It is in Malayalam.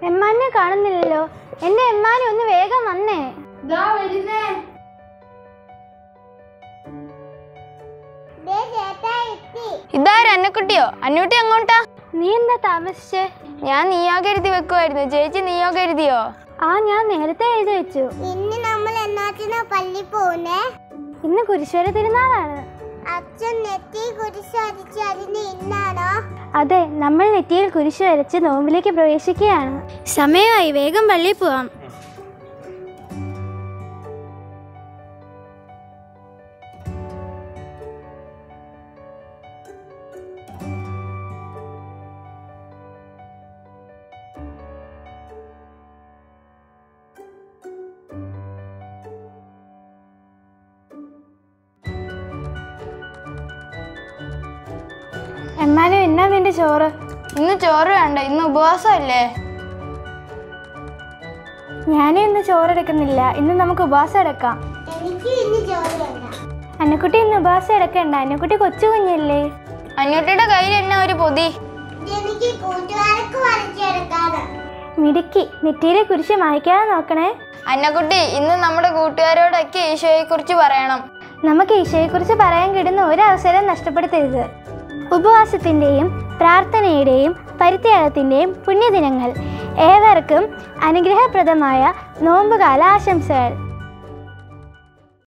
എമ്മാനെ കാണുന്നില്ലല്ലോ. എന്റെ എമ്മാനെ ഒന്ന് വേഗം വന്നേ. ഇതാരും അന്നക്കുട്ടിയോ? അന്നൂട്ടി അങ്ങോട്ടാ? നീ എന്താ താമസിച്ചേ? ഞാൻ നിയോഗം എഴുതി വെക്കുമായിരുന്നു. ചേച്ചി നിയോഗം എഴുതിയോ? ആ, ഞാൻ നേരത്തെ എഴുതി വെച്ചു. ഇന്ന് നമ്മൾ എന്നാത്തിനാ പള്ളി പോകുന്നേ? ഇന്ന് കുരിശുവര തിരുനാളാണ്. അച്ഛൻ നെറ്റിയിൽ കുരിശ് വരച്ച് അതിന് ഇന്നാണോ? അതെ, നമ്മൾ നെറ്റിയിൽ കുരിശ് വരച്ച് നോമ്പിലേക്ക് പ്രവേശിക്കുകയാണ്. സമയമായി, വേഗം പള്ളിയിൽ പോവാം. എമ്മാനും എന്നാ നിന്റെ ചോറ്? ഇന്ന് ചോറ് വേണ്ട, ഇന്ന് ഉപവാസമല്ലേ. ഞാനും ഇന്ന് ചോറെടുക്കുന്നില്ല. ഇന്ന് നമുക്ക് ഉപവാസം എടുക്കാം. എനിക്ക് ഇന്ന് ചോറ് വേണ്ട. അന്നക്കുട്ടി ഇന്ന് ഉപവാസം എടുക്കണ്ട. അന്നക്കുട്ടി കൊച്ചു കുഞ്ഞല്ലേ. അന്നൂട്ടിയുടെ കയ്യിൽ എന്നാ ഒരു പൊതി? എനിക്ക് കൂട്ടുകാർക്ക് വരച്ചെടുക്കാണ്. മിടുക്കി, നെറ്റിയിലെ കുരിശ് മായ്ക്കാതെ നോക്കണേ. അന്നക്കുട്ടി, ഇന്ന് നമ്മുടെ കൂട്ടുകാരോടൊക്കെ ഈശോയെ കുറിച്ച് പറയണം. നമുക്ക് ഈശോയെക്കുറിച്ച് പറയാൻ കിട്ടുന്ന ഒരവസരം നഷ്ടപ്പെടുത്തരുത്. ഉപവാസത്തിൻ്റെയും പ്രാർത്ഥനയുടെയും പരിത്യാഗത്തിൻ്റെയും പുണ്യദിനങ്ങൾ. ഏവർക്കും അനുഗ്രഹപ്രദമായ നോമ്പുകാല ആശംസകൾ.